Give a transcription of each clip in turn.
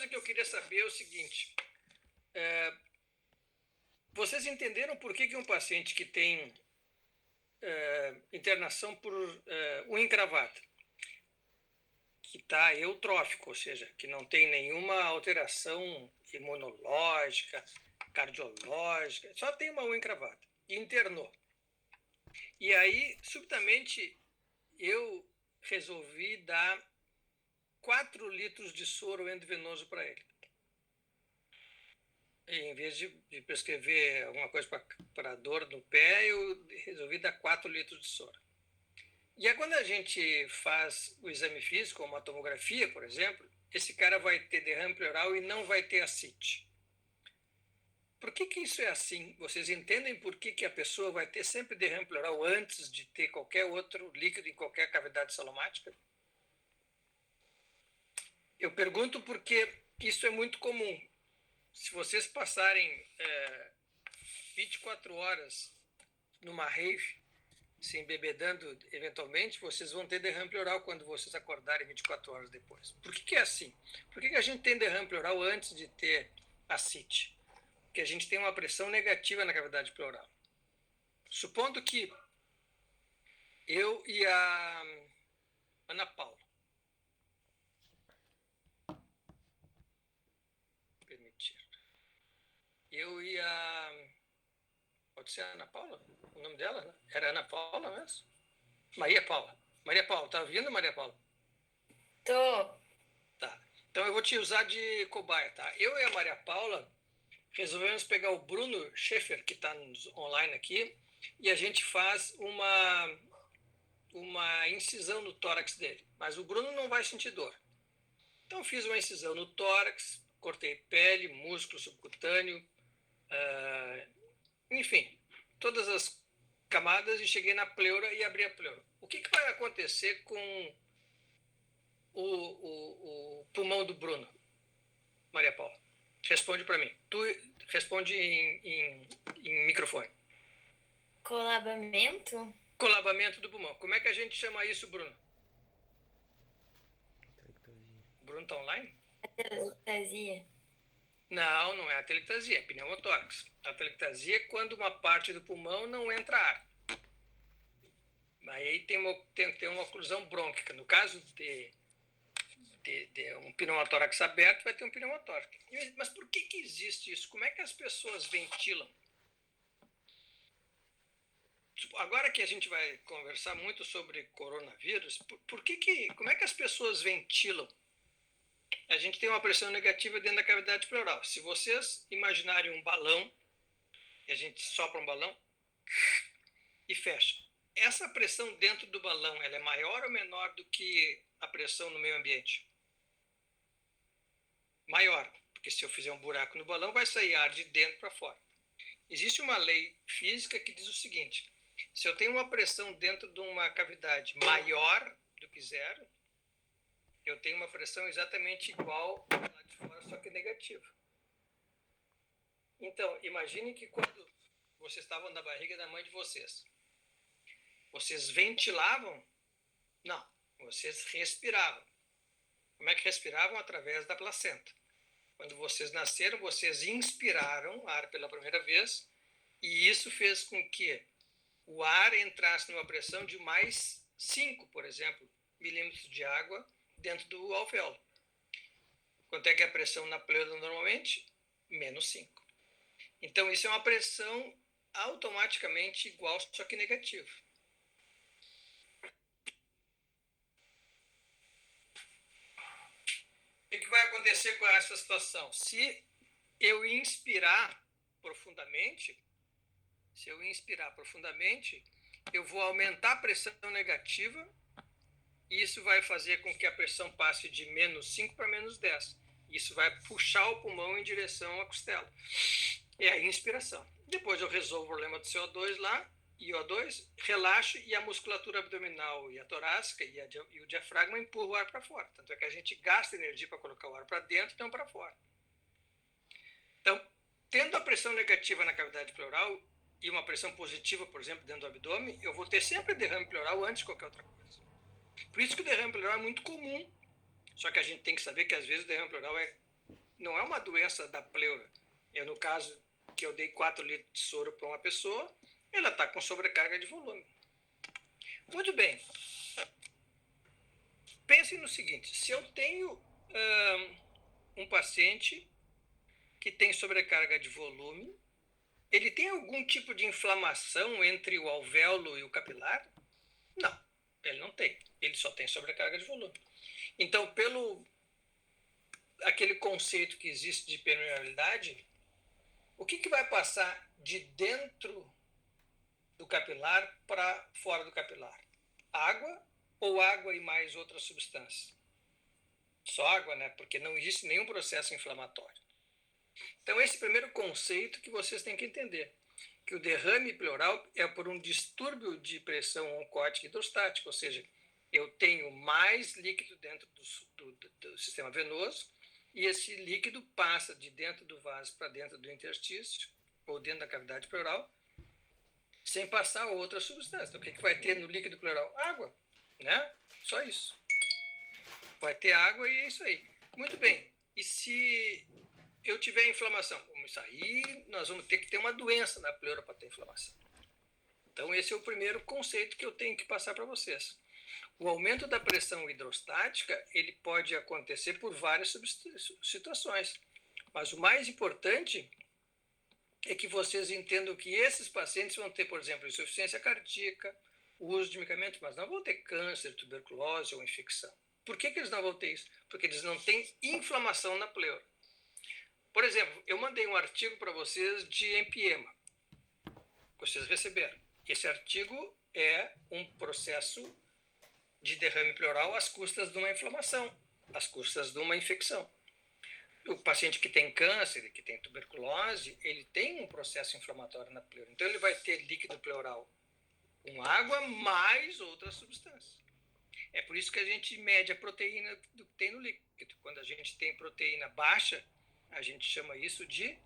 coisa que eu queria saber é o seguinte. Vocês entenderam por que um paciente que tem internação por unha encravada, que está eutrófico, ou seja, que não tem nenhuma alteração imunológica, cardiológica, só tem uma unha encravada, e internou. E aí, subitamente, eu resolvi dar 4 litros de soro endovenoso para ele. E, em vez de prescrever alguma coisa para dor no pé, eu resolvi dar 4 litros de soro. E aí, quando a gente faz o exame físico, uma tomografia, por exemplo, esse cara vai ter derrame pleural e não vai ter ascite. Por que isso é assim? Vocês entendem por que a pessoa vai ter sempre derrame pleural antes de ter qualquer outro líquido em qualquer cavidade salomática? Eu pergunto porque isso é muito comum. Se vocês passarem 24 horas numa rave, se embebedando eventualmente, vocês vão ter derrame pleural quando vocês acordarem 24 horas depois. Por que é assim? Por que a gente tem derrame pleural antes de ter ascite? Porque a gente tem uma pressão negativa na cavidade pleural. Supondo que eu e a Ana Paula, permitir, eu e a... Pode ser a Ana Paula? O nome dela, né? Era Ana Paula mesmo? Maria Paula. Maria Paula, tá ouvindo, Maria Paula? Tô. Tá. Então eu vou te usar de cobaia, tá? Eu e a Maria Paula resolvemos pegar o Bruno Schaeffer, que está online aqui, e a gente faz uma incisão no tórax dele. Mas o Bruno não vai sentir dor. Então fiz uma incisão no tórax, cortei pele, músculo subcutâneo, enfim, todas as camadas, e cheguei na pleura e abri a pleura. O que vai acontecer com o pulmão do Bruno, Maria Paula? Responde para mim. Tu responde em microfone. Colabamento? Colabamento do pulmão. Como é que a gente chama isso, Bruno? O Bruno está online? Atelectasia. Não, não é atelectasia, é pneumotórax. A atelectasia é quando uma parte do pulmão não entra ar. Aí tem que ter uma oclusão brônquica. No caso de um pneumotórax aberto, vai ter um pneumotórax. Mas por que existe isso? Como é que as pessoas ventilam? Agora que a gente vai conversar muito sobre coronavírus, como é que as pessoas ventilam? A gente tem uma pressão negativa dentro da cavidade pleural. Se vocês imaginarem um balão, e a gente sopra um balão e fecha. Essa pressão dentro do balão, ela é maior ou menor do que a pressão no meio ambiente? Maior, porque se eu fizer um buraco no balão, vai sair ar de dentro para fora. Existe uma lei física que diz o seguinte: se eu tenho uma pressão dentro de uma cavidade maior do que zero, eu tenho uma pressão exatamente igual lá de fora, só que negativa. Então, imagine que quando vocês estavam na barriga da mãe de vocês, vocês ventilavam? Não, vocês respiravam. Como é que respiravam? Através da placenta. Quando vocês nasceram, vocês inspiraram ar pela primeira vez, e isso fez com que o ar entrasse numa pressão de mais 5, por exemplo, milímetros de água dentro do alvéolo. Quanto é que é a pressão na pleura normalmente? Menos 5. Então, isso é uma pressão automaticamente igual, só que negativa. O que vai acontecer com essa situação? Se eu inspirar profundamente, eu vou aumentar a pressão negativa, e isso vai fazer com que a pressão passe de menos 5 para menos 10. Isso vai puxar o pulmão em direção à costela. É a inspiração. Depois eu resolvo o problema do CO2 lá, e O2, relaxo, e a musculatura abdominal e a torácica e o diafragma empurram o ar para fora. Tanto é que a gente gasta energia para colocar o ar para dentro e não para fora. Então, tendo a pressão negativa na cavidade pleural e uma pressão positiva, por exemplo, dentro do abdômen, eu vou ter sempre derrame pleural antes de qualquer outra coisa. Por isso que o derrame pleural é muito comum. Só que a gente tem que saber que às vezes o derrame pleural é não é uma doença da pleura. No caso que eu dei 4 litros de soro para uma pessoa, ela está com sobrecarga de volume. Muito bem. Pensem no seguinte, se eu tenho um paciente que tem sobrecarga de volume, ele tem algum tipo de inflamação entre o alvéolo e o capilar? Não, ele não tem. Ele só tem sobrecarga de volume. Então, pelo aquele conceito que existe de permeabilidade, o que vai passar de dentro do capilar para fora do capilar? Água ou água e mais outras substâncias? Só água, né? Porque não existe nenhum processo inflamatório. Então, esse primeiro conceito que vocês têm que entender, que o derrame pleural é por um distúrbio de pressão oncótica hidrostática, ou seja, eu tenho mais líquido dentro do sistema venoso e esse líquido passa de dentro do vaso para dentro do interstício ou dentro da cavidade pleural sem passar outra substância. Então, o que vai ter no líquido pleural? Água, né? Só isso. Vai ter água e é isso aí. Muito bem. E se eu tiver inflamação? Isso aí, nós vamos ter que ter uma doença na pleura para ter inflamação. Então, esse é o primeiro conceito que eu tenho que passar para vocês. O aumento da pressão hidrostática, ele pode acontecer por várias situações. Mas o mais importante é que vocês entendam que esses pacientes vão ter, por exemplo, insuficiência cardíaca, o uso de medicamentos, mas não vão ter câncer, tuberculose ou infecção. Por que eles não vão ter isso? Porque eles não têm inflamação na pleura. Por exemplo, eu mandei um artigo para vocês de empiema. Vocês receberam. Esse artigo é um processo de derrame pleural às custas de uma inflamação, às custas de uma infecção. O paciente que tem câncer, que tem tuberculose, ele tem um processo inflamatório na pleura. Então, ele vai ter líquido pleural com água mais outras substâncias. É por isso que a gente mede a proteína do que tem no líquido. Quando a gente tem proteína baixa, a gente chama isso de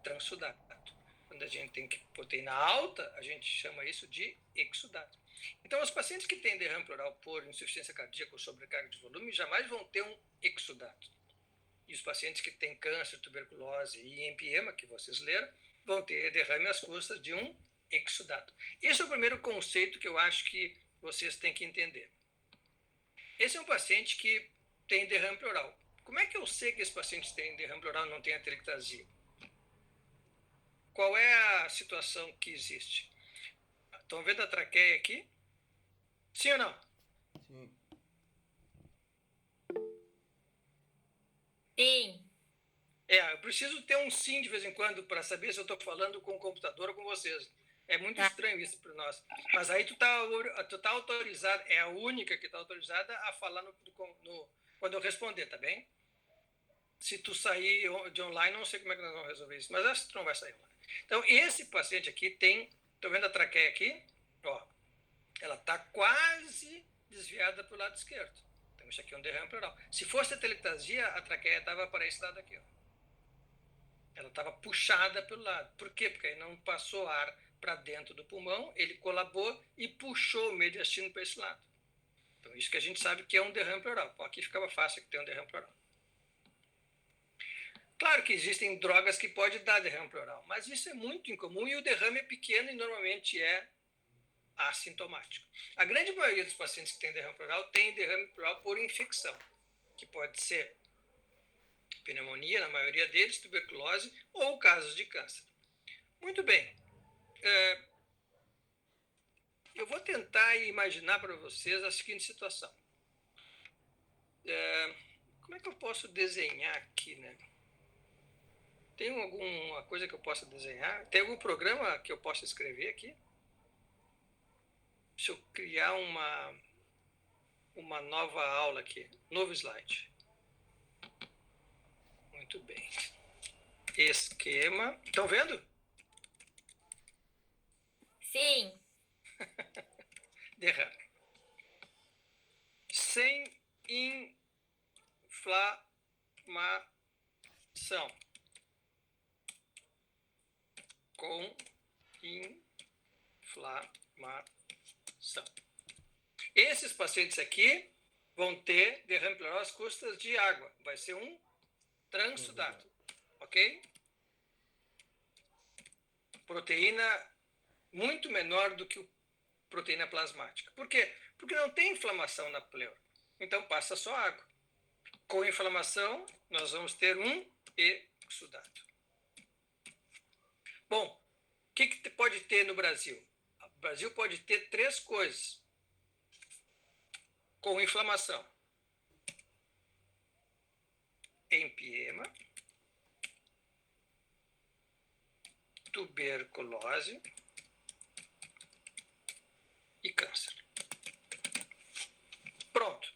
transsudato. Quando a gente tem proteína alta, a gente chama isso de exudato. Então, os pacientes que têm derrame pleural por insuficiência cardíaca ou sobrecarga de volume jamais vão ter um exudato. E os pacientes que têm câncer, tuberculose e empiema, que vocês leram, vão ter derrame às custas de um exudato. Esse é o primeiro conceito que eu acho que vocês têm que entender. Esse é um paciente que tem derrame pleural. Como é que eu sei que esse paciente tem derrame pleural e não tem atelectasia? Qual é a situação que existe? Estão vendo a traqueia aqui? Sim ou não? Sim. Sim. Eu preciso ter um sim de vez em quando para saber se eu estou falando com o computador ou com vocês. É muito estranho isso para nós. Mas aí tu tá autorizada, é a única que está autorizada a falar quando eu responder, tá bem? Se tu sair de online, não sei como é que nós vamos resolver isso, mas acho que tu não vai sair online. Então, esse paciente aqui tem, estou vendo a traqueia aqui, ó, ela está quase desviada para o lado esquerdo. Então, isso aqui é um derrame pleural. Se fosse a telectasia, a traqueia estava para esse lado aqui, ó. Ela estava puxada pelo lado. Por quê? Porque aí não passou ar para dentro do pulmão, ele colabou e puxou o mediastino para esse lado. Então, isso que a gente sabe que é um derrame pleural. Bom, aqui ficava fácil que tem um derrame pleural. Claro que existem drogas que podem dar derrame pleural, mas isso é muito incomum e o derrame é pequeno e normalmente é assintomático. A grande maioria dos pacientes que têm derrame pleural tem derrame pleural por infecção, que pode ser pneumonia, na maioria deles, tuberculose ou casos de câncer. Muito bem. Eu vou tentar imaginar para vocês a seguinte situação. Como é que eu posso desenhar aqui, né? Tem alguma coisa que eu possa desenhar? Tem algum programa que eu possa escrever aqui? Deixa eu criar uma nova aula aqui. Novo slide. Muito bem. Esquema. Estão vendo? Sim. Derrame. Sem inflamação. Com inflamação. Esses pacientes aqui vão ter derrame pleural às custas de água. Vai ser um Transsudato. Ok? Proteína muito menor do que a proteína plasmática. Por quê? Porque não tem inflamação na pleura. Então passa só água. Com inflamação, nós vamos ter um exudato. Bom, o que pode ter no Brasil? O Brasil pode ter 3 coisas com inflamação: empiema, tuberculose e câncer. Pronto.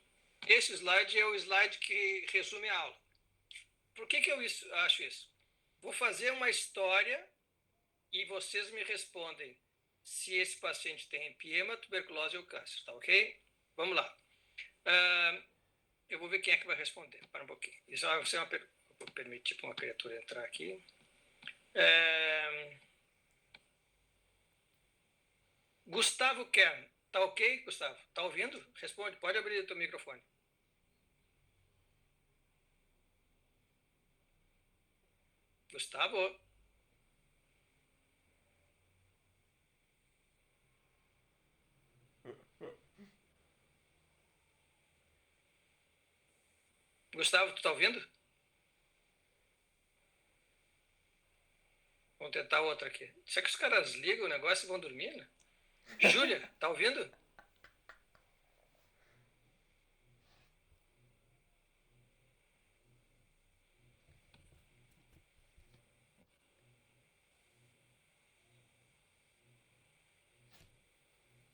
Esse slide é o slide que resume a aula. Por que eu acho isso? Vou fazer uma história e vocês me respondem se esse paciente tem empiema, tuberculose ou câncer, tá ok? Vamos lá. Eu vou ver quem é que vai responder. Para um pouquinho. Isso vai ser uma pergunta. Vou permitir para uma criatura entrar aqui. Gustavo Kern. Tá ok, Gustavo? Tá ouvindo? Responde. Pode abrir o teu microfone. Gustavo? Gustavo, tu tá ouvindo? Vamos tentar outra aqui. Será que os caras ligam o negócio e vão dormir, né? Júlia, tá ouvindo?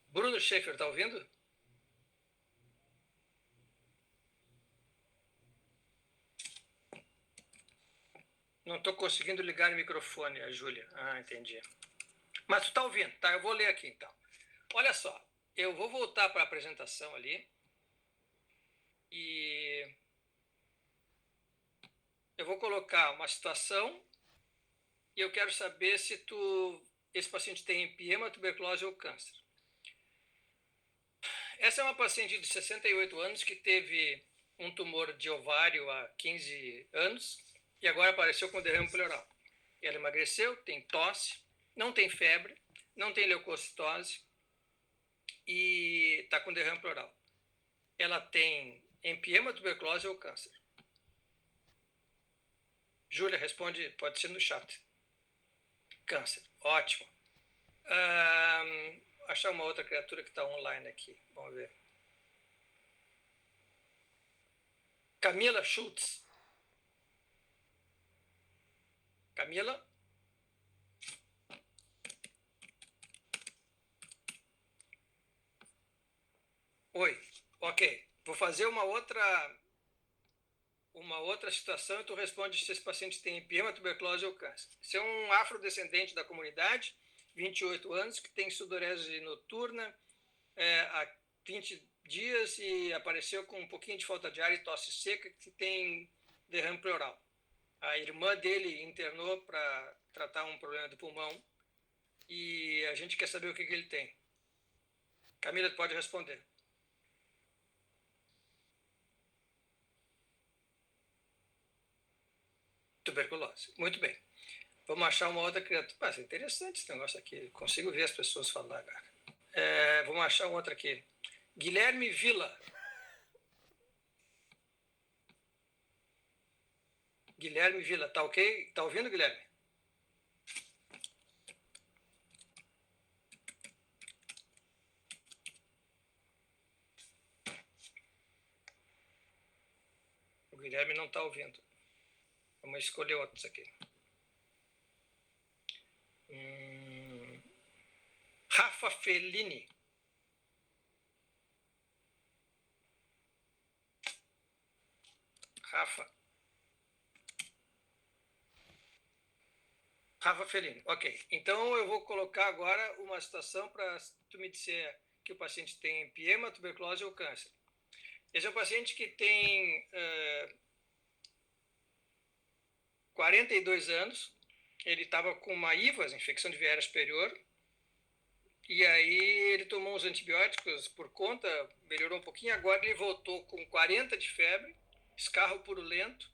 Bruno Schaefer, tá ouvindo? Não estou conseguindo ligar o microfone, a Júlia. Ah, entendi. Mas tu tá ouvindo, tá? Eu vou ler aqui, então. Olha só, eu vou voltar para a apresentação ali. E eu vou colocar uma situação e eu quero saber se esse paciente tem empiema, tuberculose ou câncer. Essa é uma paciente de 68 anos que teve um tumor de ovário há 15 anos e agora apareceu com derrame pleural. Ela emagreceu, tem tosse, não tem febre, não tem leucocitose e está com derrame pleural. Ela tem empiema, tuberculose ou câncer? Júlia, responde, pode ser no chat. Câncer, ótimo. Achar uma outra criatura que está online aqui, vamos ver. Camila Schultz. Camila? Oi, ok. Vou fazer uma outra situação e tu responde se esse paciente tem empiema, tuberculose ou câncer. Esse é um afrodescendente da comunidade, 28 anos, que tem sudorese noturna há 20 dias e apareceu com um pouquinho de falta de ar e tosse seca, que tem derrame pleural. A irmã dele internou para tratar um problema do pulmão e a gente quer saber o que ele tem. Camila, pode responder. Tuberculose. Muito bem. Vamos achar uma outra criatura. Mas é interessante esse negócio aqui. Consigo ver as pessoas falar, cara. Vamos achar outra aqui. Guilherme Vila. Guilherme Vila, tá ok? Tá ouvindo, Guilherme? O Guilherme não tá ouvindo. Vamos escolher outros aqui. Rafa Fellini. Rafa Fellini, ok. Então eu vou colocar agora uma situação para tu me dizer que o paciente tem empiema, tuberculose ou câncer. Esse é um paciente que tem 42 anos, ele estava com uma IVAS, infecção de viária superior, e aí ele tomou uns antibióticos por conta, melhorou um pouquinho, agora ele voltou com 40 de febre, escarro purulento,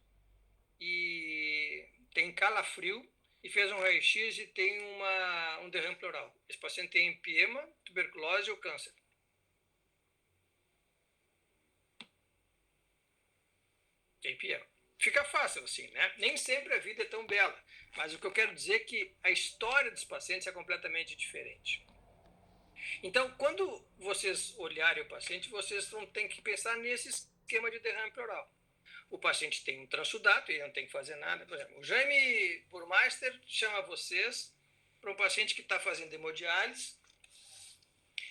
e tem calafrio e fez um raio-x e tem um derrame pleural. Esse paciente tem empiema, tuberculose ou câncer. Tem empiema. Fica fácil assim, né? Nem sempre a vida é tão bela, mas o que eu quero dizer é que a história dos pacientes é completamente diferente. Então, quando vocês olharem o paciente, vocês vão ter que pensar nesse esquema de derrame pleural. O paciente tem um transsudato e não tem que fazer nada. Por exemplo, o Jaime Burmeister chama vocês para um paciente que está fazendo hemodiálise,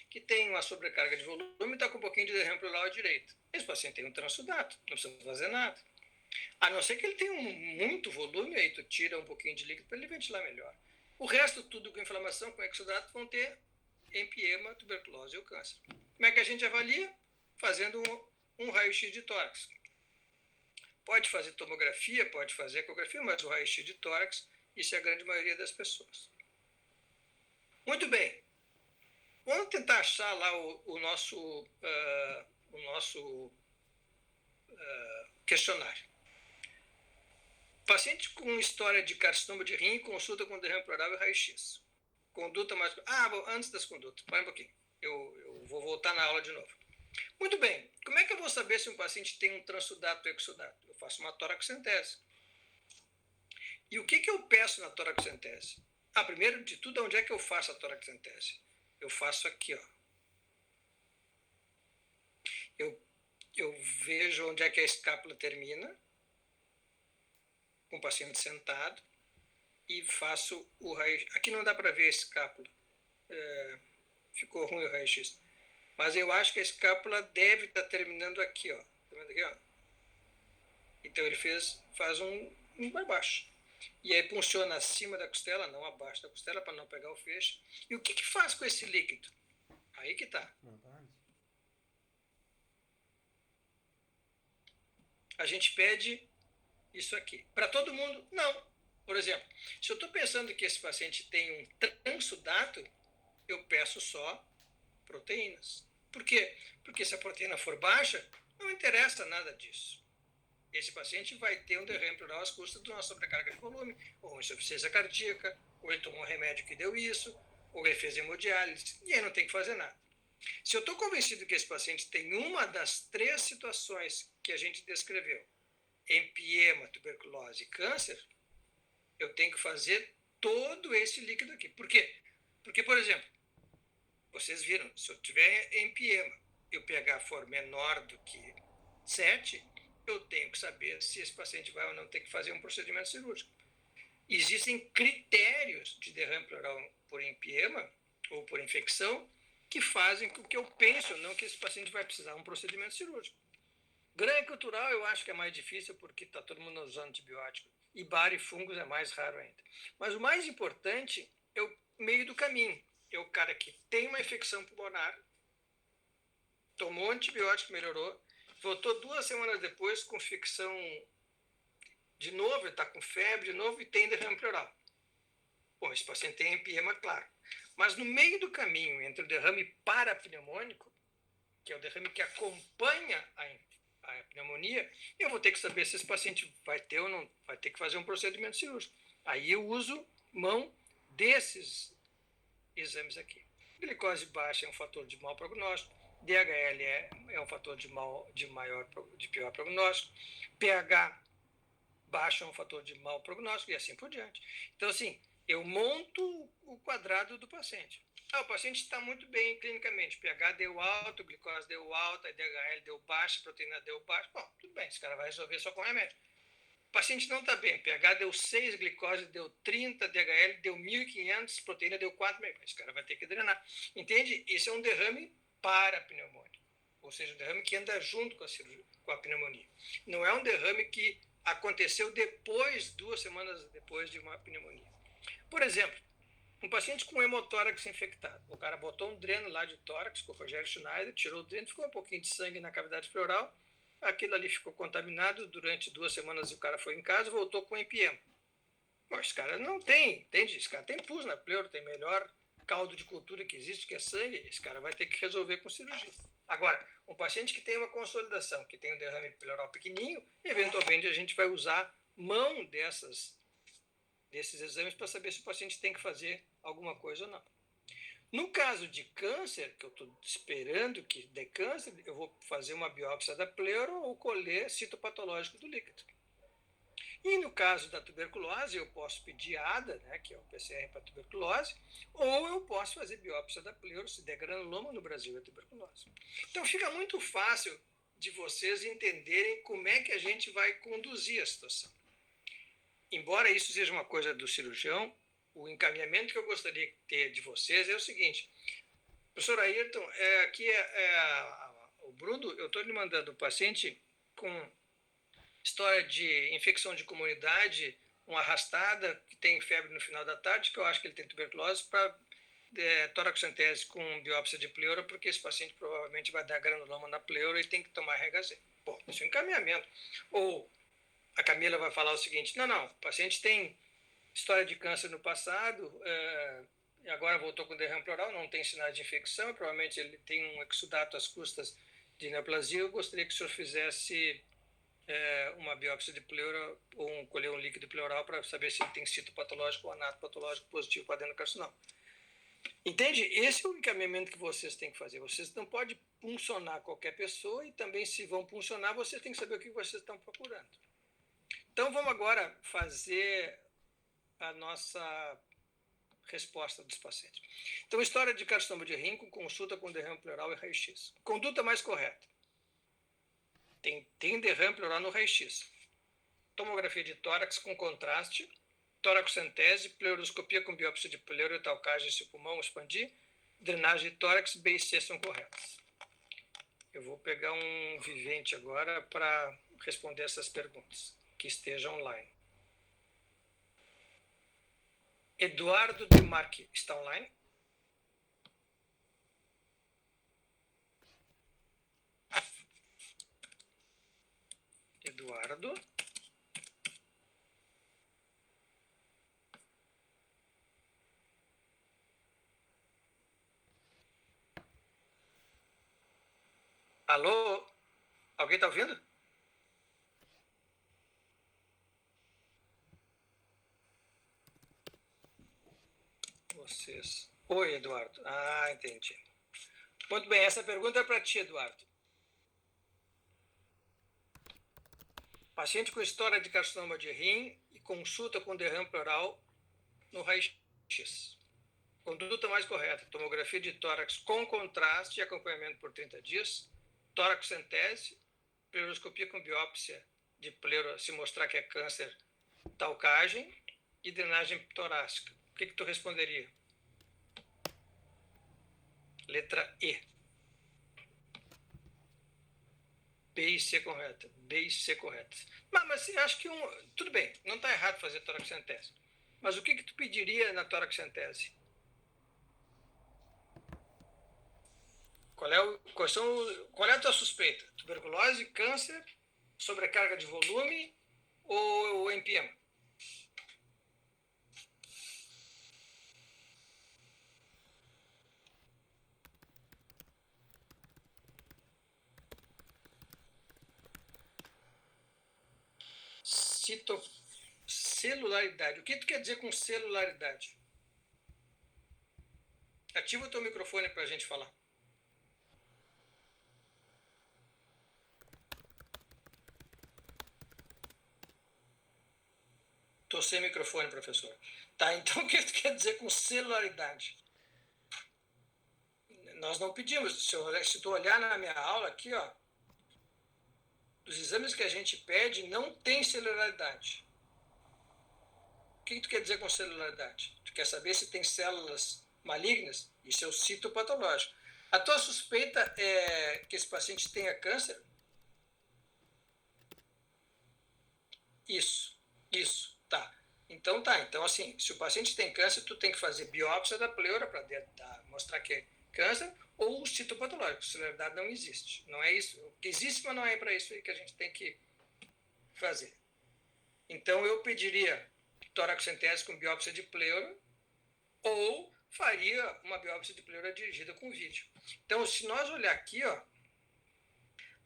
que tem uma sobrecarga de volume e está com um pouquinho de derrame pleural à direita. Esse paciente tem um transsudato, não precisa fazer nada. A não ser que ele tenha muito volume, aí tu tira um pouquinho de líquido para ele ventilar melhor. O resto, tudo com inflamação, com exudato, vão ter empiema, tuberculose ou câncer. Como é que a gente avalia? Fazendo um raio-x de tórax. Pode fazer tomografia, pode fazer ecografia, mas o raio-x de tórax, isso é a grande maioria das pessoas. Muito bem. Vamos tentar achar lá o nosso questionário. Paciente com história de carcinoma de rim, consulta com derrame pleural e raio-x. Conduta mais... antes das condutas, para um pouquinho. Eu vou voltar na aula de novo. Muito bem. Como é que eu vou saber se um paciente tem um transsudato ou exudato? Eu faço uma toraxentese. E o que eu peço na toraxentese? Primeiro de tudo, onde é que eu faço a toraxentese? Eu faço aqui, ó. Eu vejo onde é que a escápula termina, com o paciente sentado, e faço o raio-x. Aqui não dá para ver a escápula. Ficou ruim o raio-x. Mas eu acho que a escápula deve estar terminando aqui, ó. Tá vendo aqui, ó? Então ele faz um para baixo. E aí funciona acima da costela, não abaixo da costela, para não pegar o feixe. E o que faz com esse líquido? Aí que tá. A gente pede isso aqui. Para todo mundo, não. Por exemplo, se eu estou pensando que esse paciente tem um transsudato, eu peço só proteínas. Por quê? Porque se a proteína for baixa, não interessa nada disso. Esse paciente vai ter um derrame pleural às custas de uma sobrecarga de volume, ou uma insuficiência cardíaca, ou ele tomou um remédio que deu isso, ou ele fez hemodiálise, e aí não tem que fazer nada. Se eu estou convencido que esse paciente tem uma das 3 situações que a gente descreveu, empiema, tuberculose e câncer, eu tenho que fazer todo esse líquido aqui. Por quê? Porque, por exemplo, vocês viram, se eu tiver empiema e o pH for menor do que 7, eu tenho que saber se esse paciente vai ou não ter que fazer um procedimento cirúrgico. Existem critérios de derrame pleural por empiema ou por infecção que fazem com que eu pense ou não que esse paciente vai precisar de um procedimento cirúrgico. Grã cultural eu acho que é mais difícil porque está todo mundo usando antibiótico. E bar e fungos é mais raro ainda. Mas o mais importante é o meio do caminho. É o cara que tem uma infecção pulmonar, tomou antibiótico, melhorou, voltou 2 semanas depois com infecção de novo, ele está com febre de novo e tem derrame pleural. Bom, esse paciente tem empiema, claro. Mas no meio do caminho entre o derrame parapneumônico, que é o derrame que acompanha a pneumonia, eu vou ter que saber se esse paciente vai ter ou não vai ter que fazer um procedimento cirúrgico. Aí eu uso mão desses exames aqui. Glicose baixa é um fator de mau prognóstico, DHL é um fator de pior prognóstico, pH baixo é um fator de mau prognóstico e assim por diante. Então, assim, eu monto o quadrado do paciente. O paciente está muito bem clinicamente, pH deu alto, glicose deu alta, DHL deu baixa, proteína deu baixa. Bom, tudo bem, esse cara vai resolver só com remédio. O paciente não está bem, pH deu 6, glicose deu 30, DHL deu 1.500, proteína deu 4,5. Esse cara vai ter que drenar. Entende? Isso é um derrame parapneumônico, ou seja, um derrame que anda junto com a pneumonia. Não é um derrame que aconteceu 2 semanas depois de uma pneumonia. Por exemplo, um paciente com hemotórax infectado. O cara botou um dreno lá de tórax com o Rogério Schneider, tirou o dreno, ficou um pouquinho de sangue na cavidade pleural, aquilo ali ficou contaminado, durante 2 semanas o cara foi em casa e voltou com empiema. Bom, esse cara não tem, entende? Esse cara tem pus na pleura, tem melhor caldo de cultura que existe, que é sangue, esse cara vai ter que resolver com cirurgia. Agora, um paciente que tem uma consolidação, que tem um derrame pleural pequenininho, eventualmente a gente vai usar mão desses exames para saber se o paciente tem que fazer alguma coisa ou não. No caso de câncer, que eu estou esperando que dê câncer, eu vou fazer uma biópsia da pleura ou colher citopatológico do líquido. E no caso da tuberculose, eu posso pedir ADA, né, que é o PCR para tuberculose, ou eu posso fazer biópsia da pleura, se der granuloma, no Brasil é tuberculose. Então fica muito fácil de vocês entenderem como é que a gente vai conduzir a situação. Embora isso seja uma coisa do cirurgião, o encaminhamento que eu gostaria de ter de vocês é o seguinte: professor Ayrton, o Bruno, eu estou lhe mandando um paciente com história de infecção de comunidade, uma arrastada, que tem febre no final da tarde, que eu acho que ele tem tuberculose, para toracocentese com biópsia de pleura, porque esse paciente provavelmente vai dar granuloma na pleura e tem que tomar Regazet. Bom, isso é um encaminhamento. Ou a Camila vai falar o seguinte: não, o paciente tem história de câncer no passado, e agora voltou com derrame pleural, não tem sinais de infecção, provavelmente ele tem um exudato às custas de neoplasia. Eu gostaria que o senhor fizesse uma biópsia de pleura ou colher um líquido pleural para saber se ele tem citopatológico ou anatopatológico positivo para adenocarcinoma. Entende? Esse é o encaminhamento que vocês têm que fazer. Vocês não podem puncionar qualquer pessoa, e também, se vão puncionar, vocês têm que saber o que vocês estão procurando. Então, vamos agora fazer a nossa resposta dos pacientes. Então, história de carcinoma de rim com consulta com derrame pleural e raio-x. Conduta mais correta. Tem derrame pleural no raio-x. Tomografia de tórax com contraste, toracocentese, pleuroscopia com biópsia de pleura e talcagem se o pulmão expandir, drenagem de tórax, B e C são corretas. Eu vou pegar um vivente agora para responder essas perguntas, que esteja online. Eduardo de Marque está online? Eduardo. Alô? Alguém está ouvindo? Vocês. Oi, Eduardo. Ah, entendi. Muito bem, essa pergunta é para ti, Eduardo. Paciente com história de carcinoma de rim e consulta com derrame pleural no raio-x. Conduta mais correta: tomografia de tórax com contraste e acompanhamento por 30 dias, toracocentese, pleuroscopia com biópsia de pleura, se mostrar que é câncer, talcagem e drenagem torácica. O que tu responderia? Letra E. B e C correta. B e C corretas. Mas eu acho que tudo bem, não está errado fazer toracocentese. Mas o que tu pediria na toracocentese? Qual é a tua suspeita? Tuberculose, câncer, sobrecarga de volume ou empiema? Celularidade. O que tu quer dizer com celularidade? Ativa o teu microfone para a gente falar. Estou sem microfone, professor. Tá, então o que tu quer dizer com celularidade? Nós não pedimos. Se tu olhar na minha aula aqui, ó, dos exames que a gente pede, não tem celularidade. O que tu quer dizer com celularidade? Tu quer saber se tem células malignas? Isso é o citopatológico. A tua suspeita é que esse paciente tenha câncer? Isso. Tá. Então tá. Então, assim, se o paciente tem câncer, tu tem que fazer biópsia da pleura para mostrar que é câncer, ou o citopatológico. Celularidade não existe. Não é isso. Existe, mas não é para isso aí que a gente tem que fazer. Então, eu pediria toracocentese com biópsia de pleura, ou faria uma biópsia de pleura dirigida com vídeo. Então, se nós olhar aqui, ó,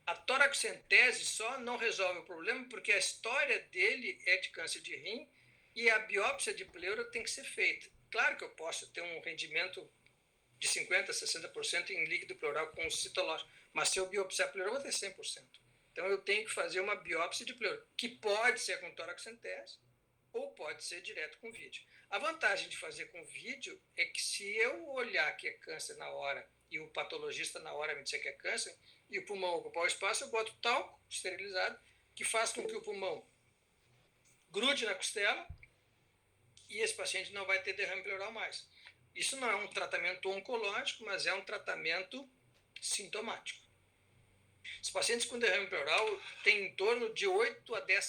A toracocentese só não resolve o problema porque a história dele é de câncer de rim e a biópsia de pleura tem que ser feita. Claro que eu posso ter um rendimento de 50%, 60% em líquido pleural com o citológico, mas se eu biopsiar a pleura, eu vou ter 100%. Então eu tenho que fazer uma biópsia de pleura, que pode ser com toracocentese ou pode ser direto com vídeo. A vantagem de fazer com vídeo é que se eu olhar que é câncer na hora e o patologista na hora me disser que é câncer e o pulmão ocupar o espaço, eu boto talco esterilizado que faz com que o pulmão grude na costela e esse paciente não vai ter derrame pleural mais. Isso não é um tratamento oncológico, mas é um tratamento sintomático. Os pacientes com derrame pleural têm em torno de 8 a 10